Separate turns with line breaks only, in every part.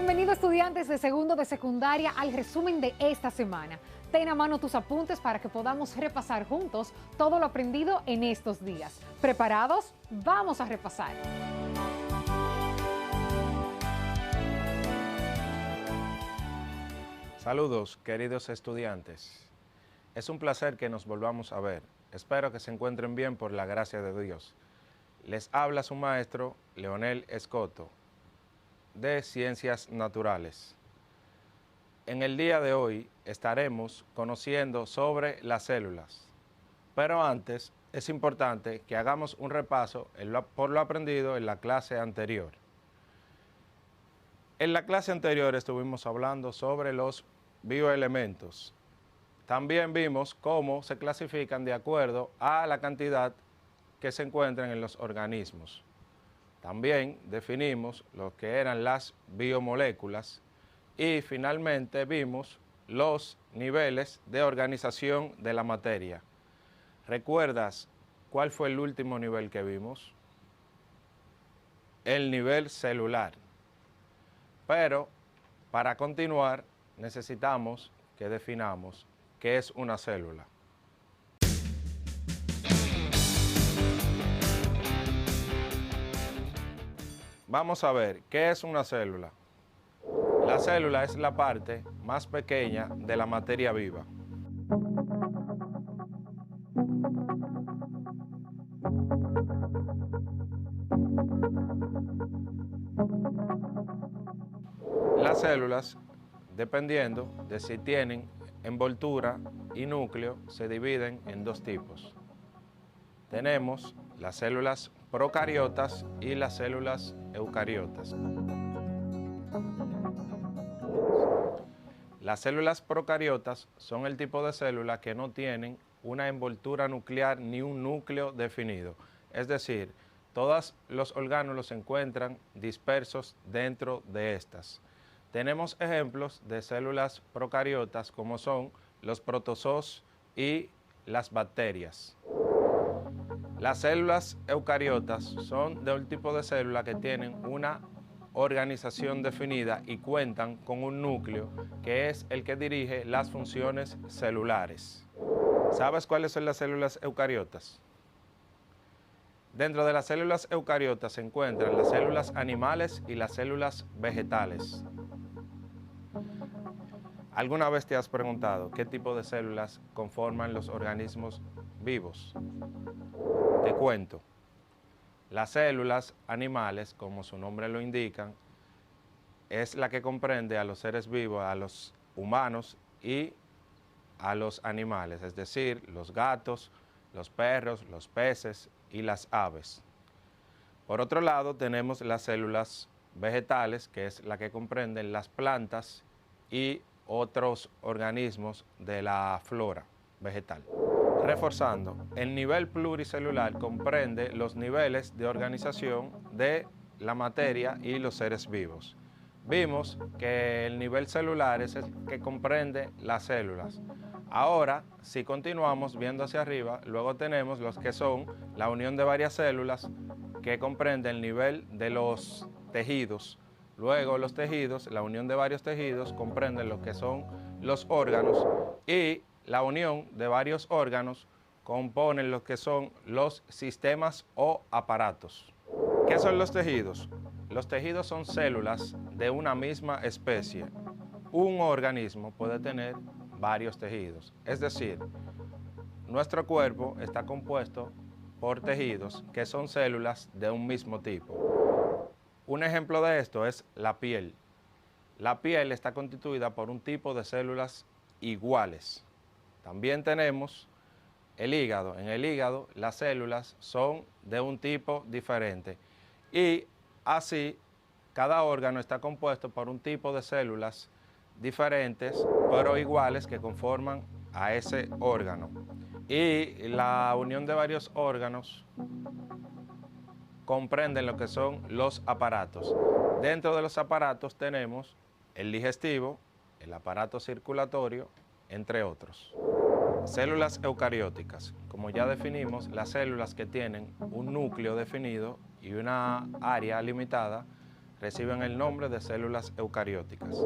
Bienvenidos estudiantes de segundo de secundaria al resumen de esta semana. Ten a mano tus apuntes para que podamos repasar juntos todo lo aprendido en estos días. ¿Preparados? Vamos a repasar.
Saludos, queridos estudiantes. Es un placer que nos volvamos a ver. Espero que se encuentren bien por la gracia de Dios. Les habla su maestro, Leonel Escoto, de Ciencias Naturales. En el día de hoy estaremos conociendo sobre las células. Pero antes, es importante que hagamos un repaso por lo aprendido en la clase anterior. En la clase anterior estuvimos hablando sobre los bioelementos. También vimos cómo se clasifican de acuerdo a la cantidad que se encuentran en los organismos. También definimos lo que eran las biomoléculas y finalmente vimos los niveles de organización de la materia. ¿Recuerdas cuál fue el último nivel que vimos? El nivel celular. Pero para continuar necesitamos que definamos qué es una célula. Vamos a ver, ¿qué es una célula? La célula es la parte más pequeña de la materia viva. Las células, dependiendo de si tienen envoltura y núcleo, se dividen en dos tipos. Tenemos las células procariotas y las células eucariotas. Las células procariotas son el tipo de célula que no tienen una envoltura nuclear ni un núcleo definido. Es decir, todos los orgánulos se encuentran dispersos dentro de estas. Tenemos ejemplos de células procariotas como son los protozoos y las bacterias. Las células eucariotas son de un tipo de célula que tienen una organización definida y cuentan con un núcleo que es el que dirige las funciones celulares. ¿Sabes cuáles son las células eucariotas? Dentro de las células eucariotas se encuentran las células animales y las células vegetales. ¿Alguna vez te has preguntado qué tipo de células conforman los organismos vivos? Te cuento. Las células animales, como su nombre lo indica, es la que comprende a los seres vivos, a los humanos y a los animales, es decir, los gatos, los perros, los peces y las aves. Por otro lado, tenemos las células vegetales, que es la que comprenden las plantas y otros organismos de la flora vegetal. Reforzando, el nivel pluricelular comprende los niveles de organización de la materia y los seres vivos. Vimos que el nivel celular es el que comprende las células. Ahora, si continuamos viendo hacia arriba, luego tenemos los que son la unión de varias células que comprende el nivel de los tejidos. Luego los tejidos, la unión de varios tejidos comprenden lo que son los órganos y la unión de varios órganos componen lo que son los sistemas o aparatos. ¿Qué son los tejidos? Los tejidos son células de una misma especie. Un organismo puede tener varios tejidos. Es decir, nuestro cuerpo está compuesto por tejidos que son células de un mismo tipo. Un ejemplo de esto es la piel. La piel está constituida por un tipo de células iguales. También tenemos el hígado. En el hígado las células son de un tipo diferente y así cada órgano está compuesto por un tipo de células diferentes pero iguales que conforman a ese órgano. Y la unión de varios órganos comprenden lo que son los aparatos. Dentro de los aparatos tenemos el digestivo, el aparato circulatorio, entre otros. Células eucarióticas. Como ya definimos, las células que tienen un núcleo definido y una área limitada reciben el nombre de células eucarióticas.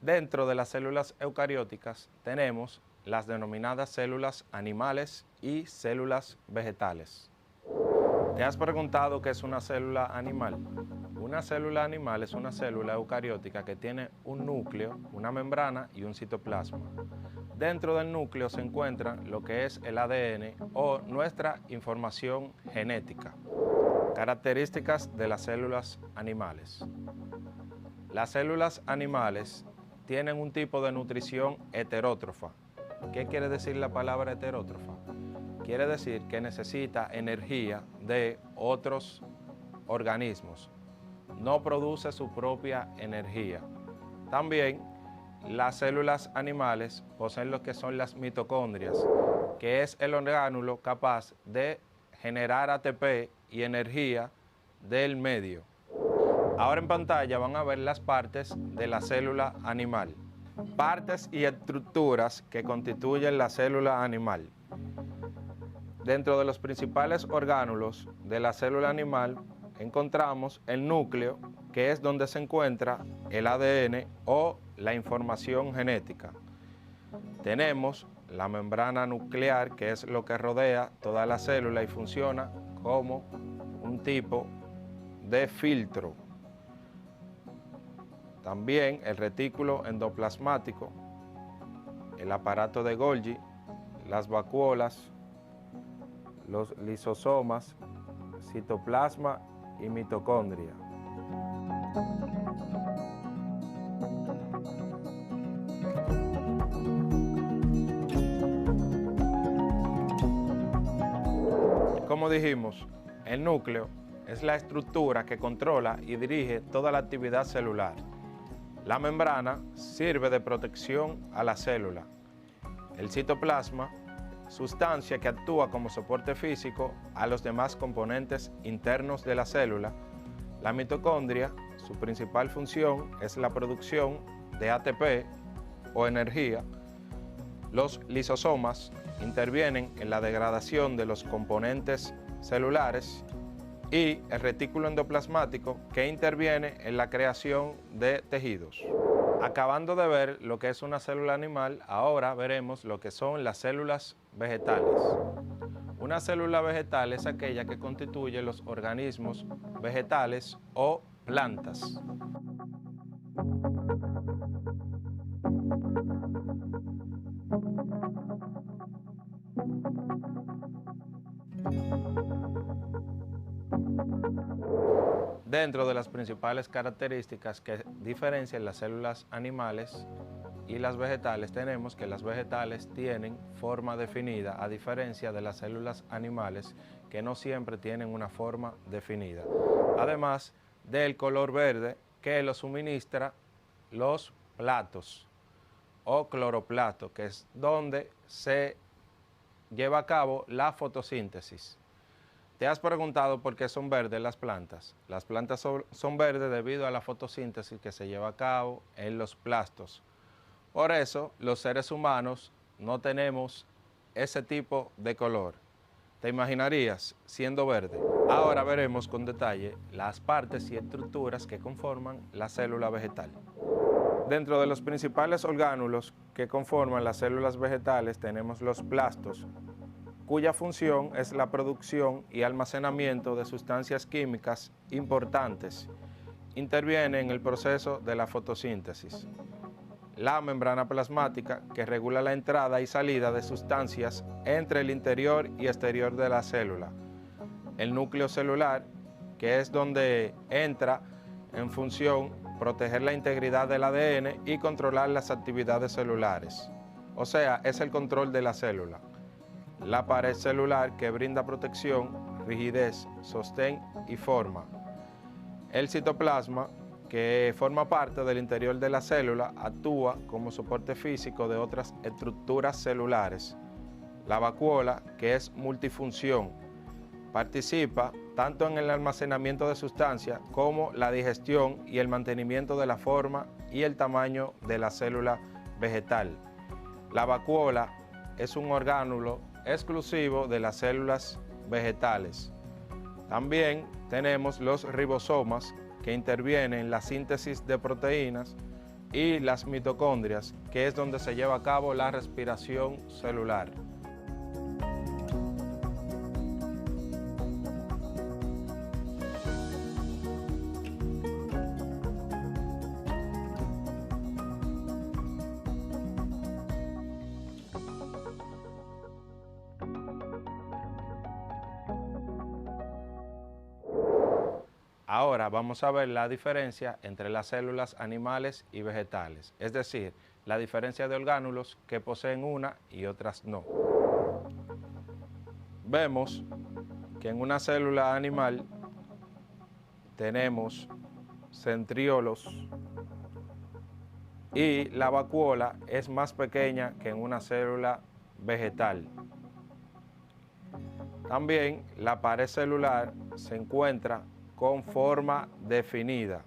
Dentro de las células eucarióticas tenemos las denominadas células animales y células vegetales. ¿Te has preguntado qué es una célula animal? Una célula animal es una célula eucariótica que tiene un núcleo, una membrana y un citoplasma. Dentro del núcleo se encuentra lo que es el ADN o nuestra información genética. Características de las células animales. Las células animales tienen un tipo de nutrición heterótrofa. ¿Qué quiere decir la palabra heterótrofa? Quiere decir que necesita energía de otros organismos. No produce su propia energía. También las células animales poseen lo que son las mitocondrias, que es el orgánulo capaz de generar ATP y energía del medio. Ahora en pantalla van a ver las partes de la célula animal. Partes y estructuras que constituyen la célula animal. Dentro de los principales orgánulos de la célula animal encontramos el núcleo, que es donde se encuentra el ADN o la información genética. Tenemos la membrana nuclear, que es lo que rodea toda la célula y funciona como un tipo de filtro. También el retículo endoplasmático, el aparato de Golgi, las vacuolas, los lisosomas, citoplasma y mitocondria. Como dijimos, el núcleo es la estructura que controla y dirige toda la actividad celular. La membrana sirve de protección a la célula. El citoplasma, sustancia que actúa como soporte físico a los demás componentes internos de la célula. La mitocondria, su principal función es la producción de ATP o energía. Los lisosomas intervienen en la degradación de los componentes celulares y el retículo endoplasmático, que interviene en la creación de tejidos. Acabando de ver lo que es una célula animal, ahora veremos lo que son las células vegetales. Una célula vegetal es aquella que constituye los organismos vegetales o plantas. Dentro de las principales características que diferencian las células animales y las vegetales, tenemos que las vegetales tienen forma definida, a diferencia de las células animales, que no siempre tienen una forma definida. Además del color verde que lo suministra los platos o cloroplasto, que es donde se lleva a cabo la fotosíntesis. ¿Te has preguntado por qué son verdes las plantas? Las plantas son verdes debido a la fotosíntesis que se lleva a cabo en los plastos. Por eso, los seres humanos no tenemos ese tipo de color. ¿Te imaginarías siendo verde? Ahora veremos con detalle las partes y estructuras que conforman la célula vegetal. Dentro de los principales orgánulos que conforman las células vegetales tenemos los plastos, cuya función es la producción y almacenamiento de sustancias químicas importantes. Interviene en el proceso de la fotosíntesis. La membrana plasmática, que regula la entrada y salida de sustancias entre el interior y exterior de la célula. El núcleo celular, que es donde entra en función proteger la integridad del ADN y controlar las actividades celulares. O sea, es el control de la célula. La pared celular, que brinda protección, rigidez, sostén y forma. El citoplasma, que forma parte del interior de la célula, actúa como soporte físico de otras estructuras celulares. La vacuola, que es multifunción, participa tanto en el almacenamiento de sustancias como la digestión y el mantenimiento de la forma y el tamaño de la célula vegetal. La vacuola es un orgánulo exclusivo de las células vegetales. También tenemos los ribosomas, que interviene en la síntesis de proteínas, y las mitocondrias, que es donde se lleva a cabo la respiración celular. Ahora vamos a ver la diferencia entre las células animales y vegetales, es decir, la diferencia de orgánulos que poseen una y otras no. Vemos que en una célula animal tenemos centriolos y la vacuola es más pequeña que en una célula vegetal. También la pared celular se encuentra con forma definida.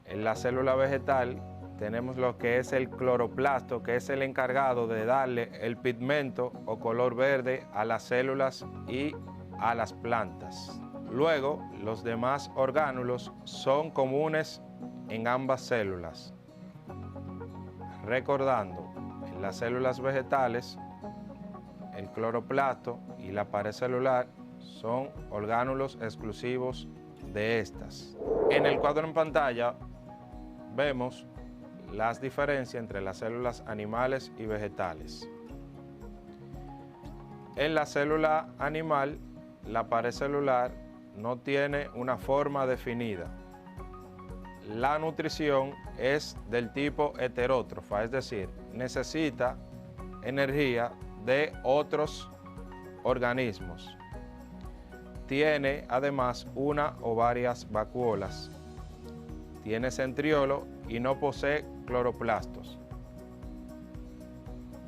En la célula vegetal tenemos lo que es el cloroplasto, que es el encargado de darle el pigmento o color verde a las células y a las plantas. Luego, los demás orgánulos son comunes en ambas células. Recordando, en las células vegetales, el cloroplasto y la pared celular son orgánulos exclusivos de estas. En el cuadro en pantalla vemos las diferencias entre las células animales y vegetales. En la célula animal, la pared celular no tiene una forma definida. La nutrición es del tipo heterótrofa, es decir, necesita energía de otros organismos. Tiene además una o varias vacuolas. Tiene centriolo y no posee cloroplastos.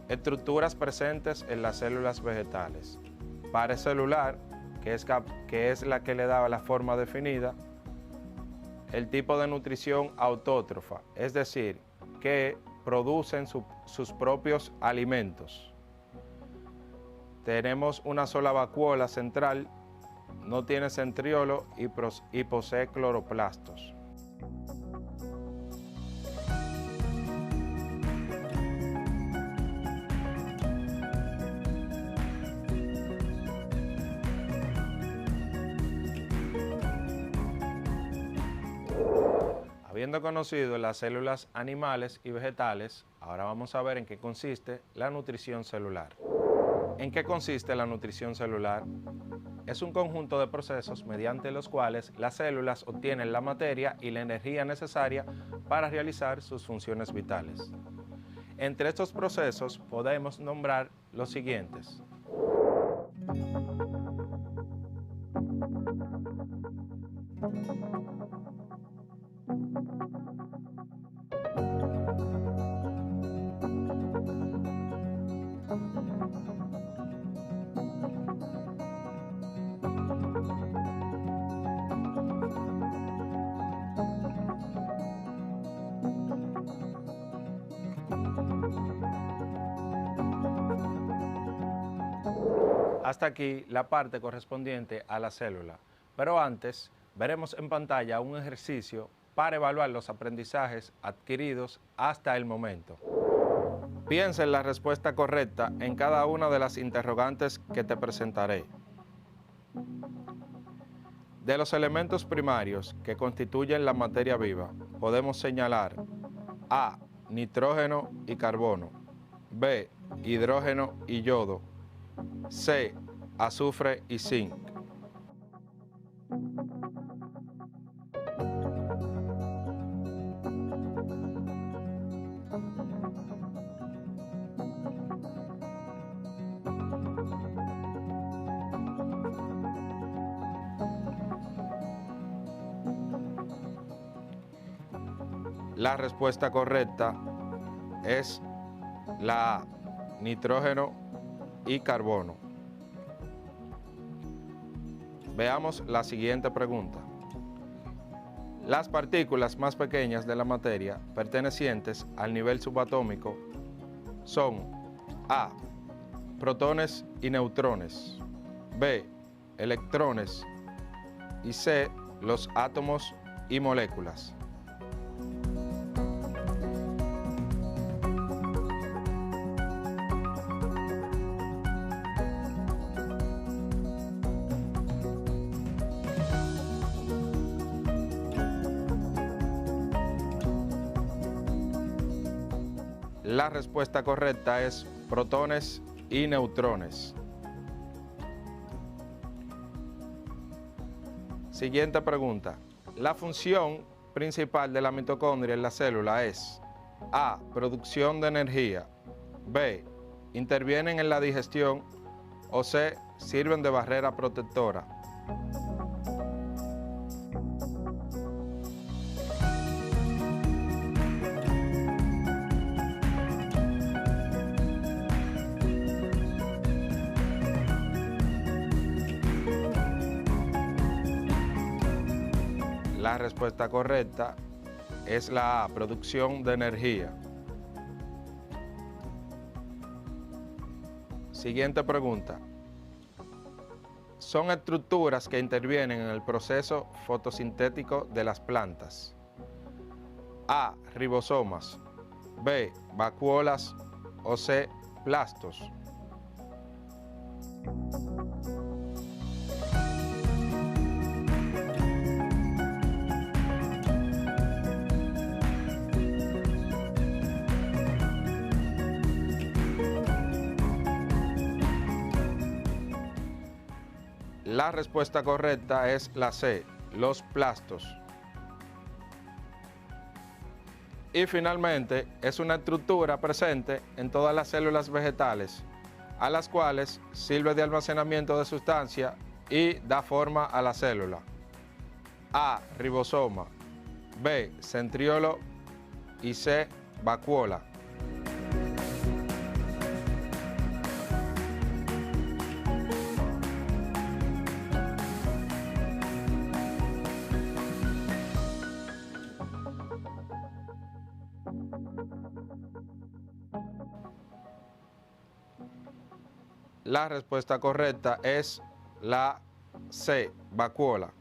Estructuras presentes en las células vegetales. Pared celular, que es la que le da la forma definida. El tipo de nutrición autótrofa, es decir, que producen sus propios alimentos. Tenemos una sola vacuola central, no tiene centriolo y posee cloroplastos. Habiendo conocido las células animales y vegetales, ahora vamos a ver en qué consiste la nutrición celular. ¿En qué consiste la nutrición celular? Es un conjunto de procesos mediante los cuales las células obtienen la materia y la energía necesaria para realizar sus funciones vitales. Entre estos procesos podemos nombrar los siguientes. Hasta aquí la parte correspondiente a la célula, pero antes veremos en pantalla un ejercicio para evaluar los aprendizajes adquiridos hasta el momento. Piensa en la respuesta correcta en cada una de las interrogantes que te presentaré. De los elementos primarios que constituyen la materia viva, podemos señalar A, nitrógeno y carbono, B, hidrógeno y yodo, C, azufre y zinc. La respuesta correcta es la A, nitrógeno y carbono. Veamos la siguiente pregunta. Las partículas más pequeñas de la materia pertenecientes al nivel subatómico son A, protones y neutrones, B, electrones y C, los átomos y moléculas. La respuesta correcta es protones y neutrones. Siguiente pregunta. La función principal de la mitocondria en la célula es A. Producción de energía. B. Intervienen en la digestión. O C. Sirven de barrera protectora. La respuesta correcta es la A, producción de energía. Siguiente pregunta. Son estructuras que intervienen en el proceso fotosintético de las plantas. A, ribosomas. B, vacuolas. O C, plastos. La respuesta correcta es la C, los plastos. Y finalmente, es una estructura presente en todas las células vegetales, a las cuales sirve de almacenamiento de sustancia y da forma a la célula. A, ribosoma. B, centriolo. Y C, vacuola. La respuesta correcta es la C, vacuola.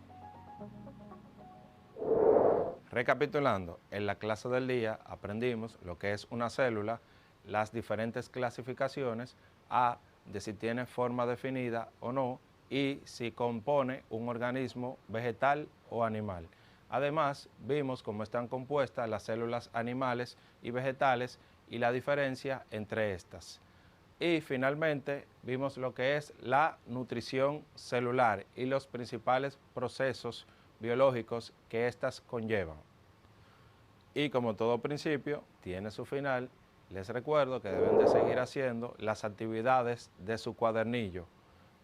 Recapitulando, en la clase del día aprendimos lo que es una célula, las diferentes clasificaciones, A, de si tiene forma definida o no, y si compone un organismo vegetal o animal. Además, vimos cómo están compuestas las células animales y vegetales y la diferencia entre estas. Y finalmente vimos lo que es la nutrición celular y los principales procesos biológicos que éstas conllevan. Y como todo principio tiene su final, les recuerdo que deben de seguir haciendo las actividades de su cuadernillo,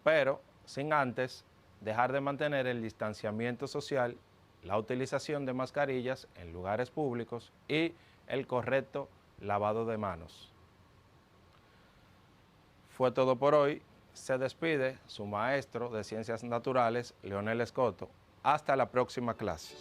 pero sin antes dejar de mantener el distanciamiento social, la utilización de mascarillas en lugares públicos y el correcto lavado de manos. Fue todo por hoy. Se despide su maestro de Ciencias Naturales, Leonel Escoto. Hasta la próxima clase.